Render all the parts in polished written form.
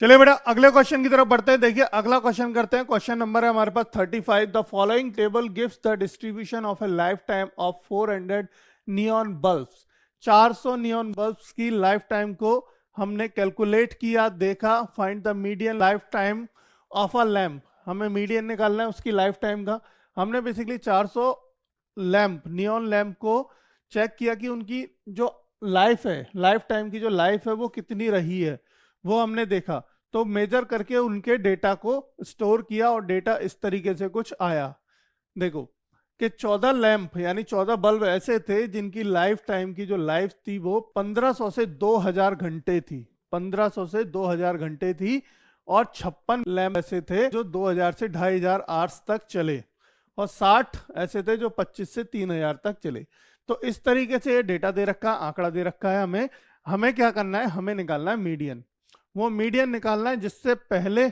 चलिए बेटा अगले क्वेश्चन की तरफ बढ़ते हैं। देखिए अगला क्वेश्चन करते हैं। क्वेश्चन नंबर है हमारे पास 35। The following table gives the distribution of A life time of 400 neon bulbs. 400 neon bulbs की लाइफ टाइम को हमने कैलकुलेट किया, देखा। Find the median life time of a lamp. हमें मीडियन निकालना है उसकी लाइफ टाइम का। हमने बेसिकली 400 लैम्प, नियॉन लैम्प को चेक किया कि उनकी जो लाइफ है, लाइफ टाइम की जो लाइफ है वो कितनी रही है, वो हमने देखा। तो मेजर करके उनके डेटा को स्टोर किया और डेटा इस तरीके से कुछ आया। देखो कि 14 लैंप यानी 14 बल्ब ऐसे थे जिनकी लाइफ टाइम की जो लाइफ थी वो 1500 से 2000 घंटे थी। 1500 से 2000 घंटे थी। और 56 लैंप ऐसे थे जो 2000 से 2500 आवर्स तक चले। और 60 ऐसे थे जो 25 से 3000 तक चले। तो इस तरीके से ये डेटा दे रखा है, आंकड़ा दे रखा है। हमें क्या करना है, हमें निकालना है मीडियन। वो मीडियन निकालना है जिससे पहले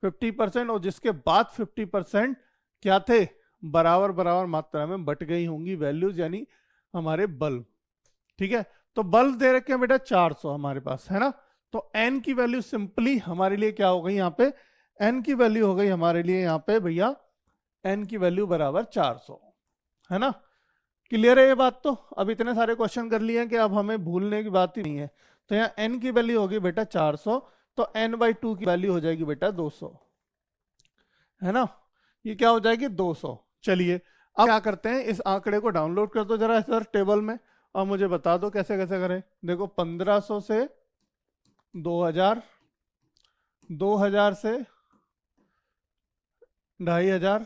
50% और जिसके बाद 50% क्या थे, बराबर बराबर मात्रा में बट गई होंगी वैल्यूज, यानी हमारे बल्ब। ठीक है, तो बल्ब दे रखे हैं बेटा 400 हमारे पास, है ना। तो n की वैल्यू सिंपली हमारे लिए क्या हो गई यहाँ पे, n की वैल्यू हो गई हमारे लिए यहाँ पे भैया, n की वैल्यू बराबर 400, है ना। क्लियर है ये बात। तो अब इतने सारे क्वेश्चन कर लिए हैं कि अब हमें भूलने की बात ही नहीं है। तो यहाँ n की वैल्यू होगी बेटा 400, तो n/2 की वैल्यू हो जाएगी बेटा 200, है ना। ये क्या हो जाएगी 200। चलिए अब क्या करते हैं, इस आंकड़े को डाउनलोड कर दो जरा सर टेबल में, और मुझे बता दो कैसे कैसे करें। देखो 1500 से 2000, 2000 से 2500।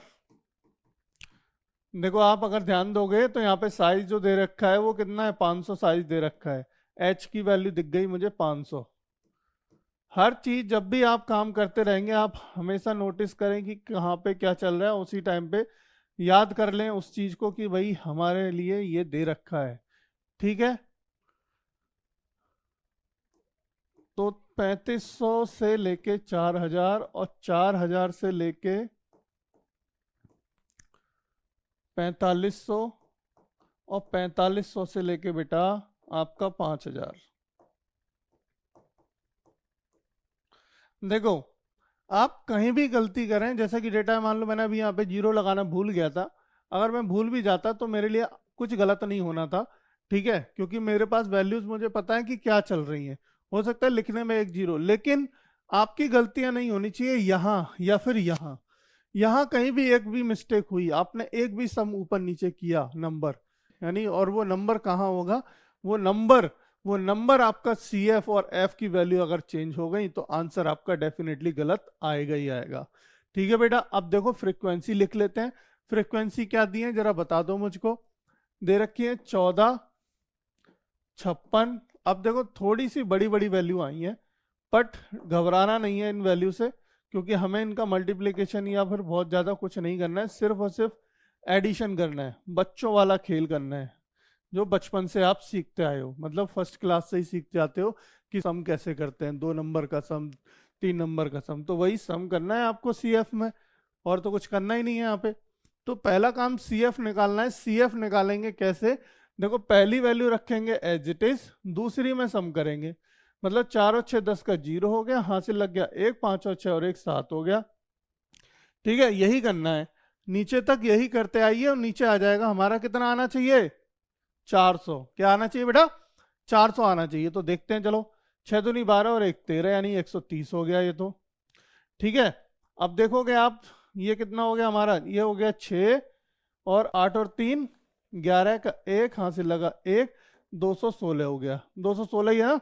देखो आप अगर ध्यान दोगे तो यहाँ पे साइज जो दे रखा है वो कितना है, 500 साइज दे रखा है। h की वैल्यू दिख गई मुझे 500। हर चीज जब भी आप काम करते रहेंगे आप हमेशा नोटिस करें कि कहाँ पे क्या चल रहा है, उसी टाइम पे याद कर लें उस चीज को कि भाई हमारे लिए ये दे रखा है। ठीक है, तो 3500 से लेके 4000 और 4000 से लेके 4500 और 4500 से लेके बेटा आपका 5000। देखो आप कहीं भी गलती करें, जैसा कि डेटा मान लो मैंने अभी यहाँ पे 0 लगाना भूल गया था, अगर मैं भूल भी जाता तो मेरे लिए कुछ गलत नहीं होना था। ठीक है, क्योंकि मेरे पास वैल्यूज मुझे पता है कि क्या चल रही हैं। हो सकता है लिखने में एक 0, लेकिन आपकी गलतियां नहीं होनी चाहिए यहाँ या फिर यहाँ। यहाँ कहीं भी एक भी मिस्टेक हुई, आपने एक भी सम ऊपर नीचे किया नंबर, यानी और वो नंबर कहाँ होगा, वो नंबर आपका सी एफ और एफ की वैल्यू अगर चेंज हो गई तो आंसर आपका डेफिनेटली गलत आएगा ही आएगा। ठीक है बेटा, अब देखो फ्रीक्वेंसी लिख लेते हैं। फ्रीक्वेंसी क्या दी है जरा बता दो मुझको। दे रखी है 14, 56। अब देखो थोड़ी सी बड़ी बड़ी वैल्यू आई है, बट घबराना नहीं है इन वैल्यू से, क्योंकि हमें इनका मल्टीप्लिकेशन या फिर बहुत ज़्यादा कुछ नहीं करना है, सिर्फ और सिर्फ एडिशन करना है, बच्चों वाला खेल करना है जो बचपन से आप सीखते आए हो, मतलब फर्स्ट क्लास से ही सीख जाते हो कि सम कैसे करते हैं, 2 नंबर का सम, 3 नंबर का सम। तो वही सम करना है आपको सीएफ में, और तो कुछ करना ही नहीं है यहाँ पे। तो पहला काम सीएफ निकालना है। सीएफ निकालेंगे कैसे, देखो पहली वैल्यू रखेंगे एज इट इज, दूसरी में सम करेंगे। मतलब 4 और 6 10 का 0 हो गया, हासिल लग गया 1, 5 और 6 और 1 7 हो गया। ठीक है, यही करना है, नीचे तक यही करते आइए और नीचे आ जाएगा हमारा कितना आना चाहिए, 400। क्या आना चाहिए बेटा, 400 आना चाहिए। तो देखते हैं, चलो 6 दूनी 12 और 1 13, यानी 130 हो गया ये तो। ठीक है, अब देखोगे आप ये कितना हो गया हमारा, ये हो गया 6 और 8 और 3 11 का 1 हासिल लगा 1, 216 हो गया। 216 ही है ना।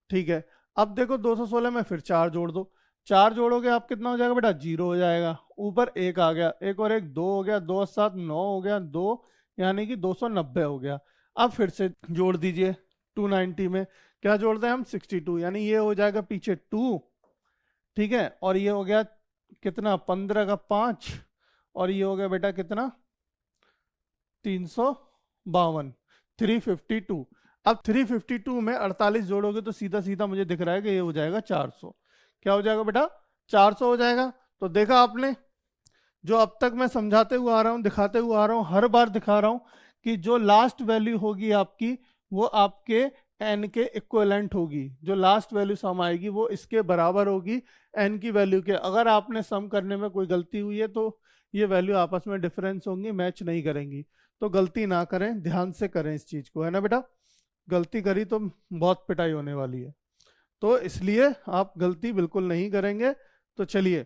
ठीक है, अब देखो 216 में फिर 4 जोड़ दो। 4 जोड़ोगे आप कितना हो जाएगा बेटा, 0 हो जाएगा। ऊपर 1 आ गया, 1 और 1 2 हो गया, 2 और 7 9 हो गया, 2 यानी कि 290 हो गया। अब फिर से जोड़ दीजिए 290 में, क्या जोड़ते हैं हम 62, यानी ये हो जाएगा पीछे 2। ठीक है, और ये हो गया कितना 15 का 5, और ये हो गया बेटा कितना 352, 352। अब 352 में 48 जोड़ोगे तो सीधा सीधा मुझे दिख रहा है कि ये हो जाएगा 400। क्या हो जाएगा बेटा, 400 हो जाएगा। तो देखा आपने, जो अब तक मैं समझाते हुए आ रहा हूँ, दिखाते हुए आ रहा हूँ, हर बार दिखा रहा हूँ कि जो लास्ट वैल्यू होगी आपकी वो आपके n के इक्विवेलेंट होगी, जो लास्ट वैल्यू सम आएगी वो इसके बराबर होगी n की वैल्यू के। अगर आपने सम करने में कोई गलती हुई है तो ये वैल्यू आपस में डिफरेंस होंगी, मैच नहीं करेंगी। तो गलती ना करें, ध्यान से करें इस चीज को, है ना बेटा। गलती करी तो बहुत पिटाई होने वाली है, तो इसलिए आप गलती बिल्कुल नहीं करेंगे। तो चलिए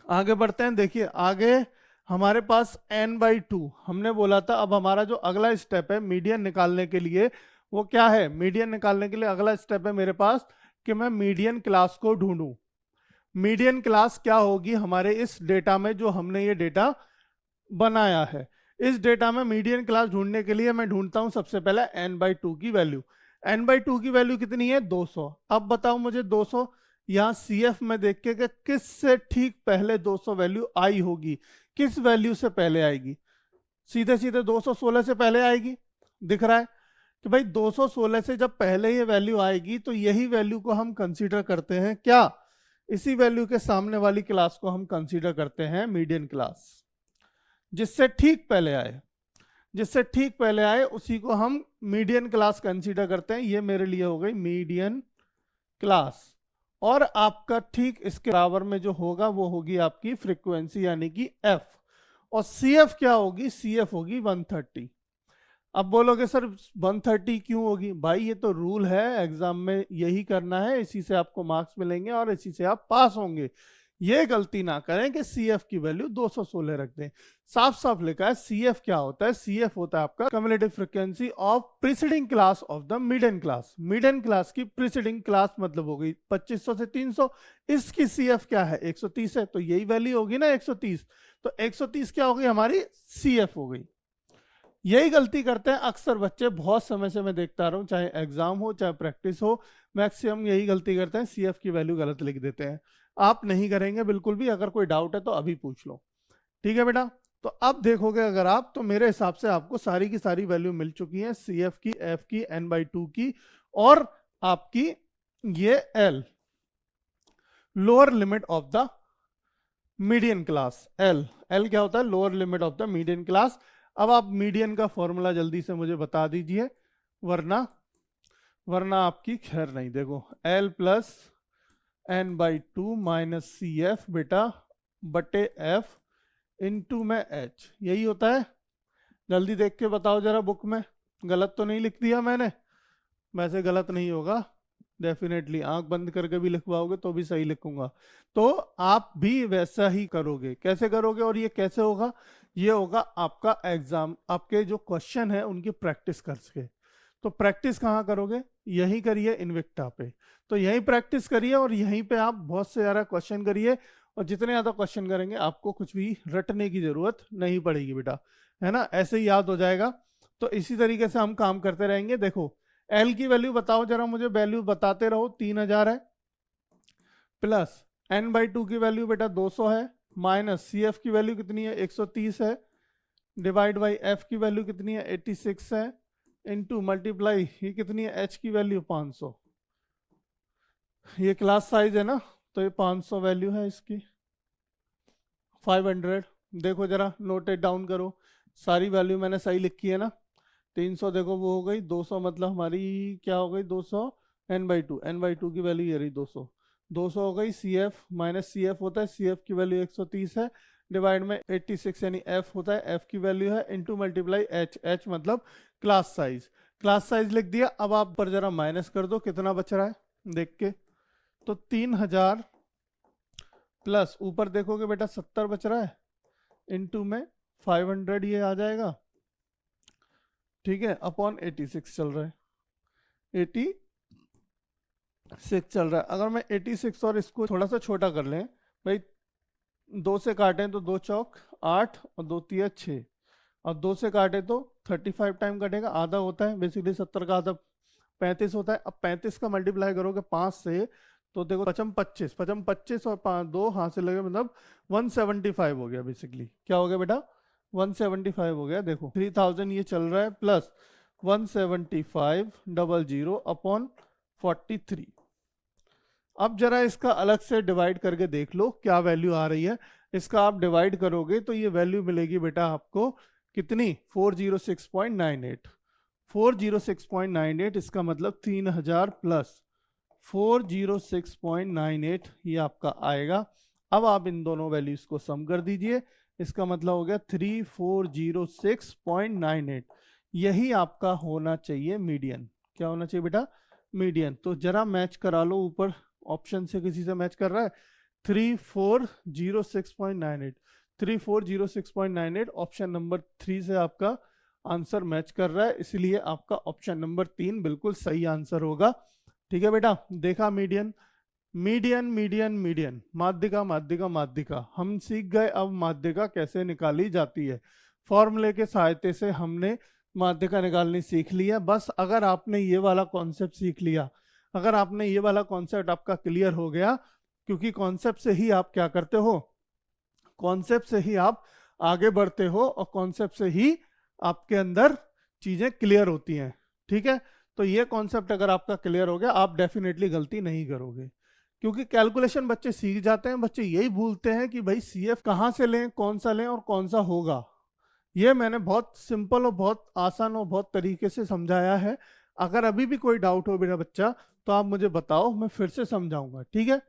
आगे बढ़ते हैं। देखिए आगे हमारे पास n/2 हमने बोला था। अब हमारा जो अगला स्टेप है मीडियन निकालने के लिए, वो क्या है? मीडियन निकालने के लिए अगला स्टेप है मेरे पास कि मैं मीडियन क्लास को ढूंढूं। मीडियन क्लास क्या होगी हमारे इस डेटा में, जो हमने ये डेटा बनाया है। इस डेटा में मीडियन क्लास ढूंढने के लिए मैं ढूंढता हूं सबसे पहले n/2 की वैल्यू। n/2 की वैल्यू कितनी है? 200। अब बताओ मुझे 200 यहाँ CF में देख के कि किस से ठीक पहले 200 वैल्यू आई होगी, किस वैल्यू से पहले आएगी? सीधे सीधे 216 से पहले आएगी। दिख रहा है कि भाई 216 से जब पहले ये वैल्यू आएगी तो यही वैल्यू को हम कंसीडर करते हैं क्या? इसी वैल्यू के सामने वाली क्लास को हम कंसीडर करते हैं मीडियन क्लास। जिससे ठीक पहले आए, जिससे ठीक पहले आए उसी को हम मीडियन क्लास कंसीडर करते हैं। ये मेरे लिए हो गई मीडियन क्लास। और आपका ठीक इसके बराबर में जो होगा वो होगी आपकी फ्रीक्वेंसी यानी कि f। और CF क्या होगी? CF होगी 130। अब बोलोगे सर 130 क्यों होगी? भाई ये तो रूल है, एग्जाम में यही करना है, इसी से आपको मार्क्स मिलेंगे और इसी से आप पास होंगे। ये गलती ना करें कि CF की वैल्यू 216 रख दें। साफ साफ लिखा है CF क्या होता है? CF होता है आपका cumulative frequency of preceding class of the median class. Median class की प्रीसीडिंग क्लास मतलब हो गई 2500 से 300। इसकी CF क्या है? 130 है, तो यही वैल्यू होगी ना 130। तो 130 क्या हो गई हमारी? CF हो गई। यही गलती करते हैं अक्सर बच्चे, बहुत समय से मैं देखता रहा हूँ, चाहे एग्जाम हो चाहे प्रैक्टिस हो, मैक्सिमम यही गलती करते हैं, CF की वैल्यू गलत लिख देते हैं। आप नहीं करेंगे बिल्कुल भी। अगर कोई डाउट है तो अभी पूछ लो, ठीक है बेटा। तो अब देखोगे अगर आप, तो मेरे हिसाब से आपको सारी की सारी वैल्यू मिल चुकी है, CF की, F की, n/2 की, और आपकी ये L lower limit of the median class. L क्या होता है? Lower limit of the median class. अब आप मीडियन का फॉर्मूला जल्दी से मुझे बता दीजिए, वरना आपकी खैर नहीं। देखो L plus n/2 minus CF बेटा बटे F इंटू में H, यही होता है। जल्दी देख के बताओ जरा बुक में, गलत तो नहीं लिख दिया मैंने? वैसे गलत नहीं होगा डेफिनेटली, आंख बंद करके भी लिखवाओगे तो भी सही लिखूंगा। तो आप भी वैसा ही करोगे। कैसे करोगे और ये कैसे होगा? ये होगा आपका एग्जाम, आपके जो क्वेश्चन है उनकी प्रैक्टिस करके। तो प्रैक्टिस कहाँ करोगे? यहीं करिए इनविक्टा पे। तो यहीं प्रैक्टिस करिए और यहीं पे आप बहुत से ज़्यादा क्वेश्चन करिए। और जितने ज़्यादा क्वेश्चन करेंगे आपको कुछ भी रटने की ज़रूरत नहीं पड़ेगी बेटा, है ना, ऐसे ही याद हो जाएगा। तो इसी तरीके से हम काम करते रहेंगे। देखो L की वैल्यू बताओ जरा मुझे, वैल्यू बताते रहो। 3000 है, प्लस n/2 की वैल्यू बेटा 200 है, माइनस CF की वैल्यू कितनी है? 130 है, डिवाइड बाई F की वैल्यू कितनी है? 86 है, इनटू मल्टीप्लाई ये कितनी है? H की वैल्यू 500। ये क्लास साइज है ना, तो ये 500 वैल्यू है इसकी। 500 देखो जरा, नोट इट डाउन करो। सारी वैल्यू मैंने सही लिखी है ना? 300 देखो वो हो गई, 200 मतलब हमारी क्या हो गई? 200 n/2 की वैल्यू ये रही 200। 200 हो गई। CF माइनस CF होता है, CF की वैल्यू 130 है, डिवाइड में 86 यानी F होता है, F की वैल्यू है, इनटू मल्टीप्लाई H मतलब क्लास साइज। क्लास साइज लिख दिया। अब आप पर जरा माइनस कर दो, कितना बच रहा है देख के। तो 3000 प्लस ऊपर देखोगे बेटा 70 बच रहा है, इनटू में 500 ये आ जाएगा, ठीक है, अपॉन 86 चल रहा है, 86 चल रहा है। अगर मैं 86 और इसको थोड़ा सा छोटा कर लें भाई, 2 से काटें तो 2 चौक 8 और 2 तिया 6, और 2 से काटे तो 35 टाइम कटेगा, आधा होता है बेसिकली, 70 का आधा 35 होता है। अब 35 का मल्टीप्लाई करोगे 5 से तो देखो 25 25 और 5 2 हाथ से लगे मतलब 175 हो गया। बेसिकली क्या हो गया बेटा? 175 हो गया। देखो 3000 ये चल रहा है, प्लस 175 अपॉन 43। अब जरा इसका अलग से डिवाइड करके देख लो क्या वैल्यू आ रही है। इसका आप डिवाइड करोगे तो ये वैल्यू मिलेगी बेटा आपको कितनी? 406.98। 406.98, इसका मतलब 3000 प्लस 406.98 ये आपका आएगा। अब आप इन दोनों वैल्यूज को सम कर दीजिए, इसका मतलब हो गया 3406.98। यही आपका होना चाहिए मीडियन। क्या होना चाहिए बेटा? मीडियन। तो जरा मैच करा लो, ऊपर ऑप्शन से किसी से मैच कर रहा है? 3406.98, 3406.98 ऑप्शन नंबर 3 से आपका आंसर मैच कर रहा है, इसलिए आपका ऑप्शन नंबर 3 बिल्कुल सही आंसर होगा। ठीक है बेटा, देखा मीडियन मीडियन मीडियन मीडियन, माध्यिका माध्यिका माध्यिका, हम सीख गए अब माध्यिका कैसे निकाली जाती है। फॉर्मूले के सहायता से हमने माध्यिका निकालनी सीख ली है। बस अगर आपने ये वाला कॉन्सेप्ट सीख लिया, अगर आपने ये वाला कॉन्सेप्ट आपका क्लियर हो गया, क्योंकि कॉन्सेप्ट से ही आप क्या करते हो, कॉन्सेप्ट से ही आप आगे बढ़ते हो और कॉन्सेप्ट से ही आपके अंदर चीजें क्लियर होती हैं। ठीक है, तो ये कॉन्सेप्ट अगर आपका क्लियर हो गया, आप डेफिनेटली गलती नहीं करोगे, क्योंकि कैलकुलेशन बच्चे सीख जाते हैं, बच्चे यही भूलते हैं कि भाई सीएफ कहाँ से लें, कौन सा लें और कौन सा होगा। ये मैंने बहुत सिंपल और बहुत आसान और बहुत तरीके से समझाया है। अगर अभी भी कोई डाउट हो मेरा बच्चा, तो आप मुझे बताओ, मैं फिर से समझाऊंगा। ठीक है,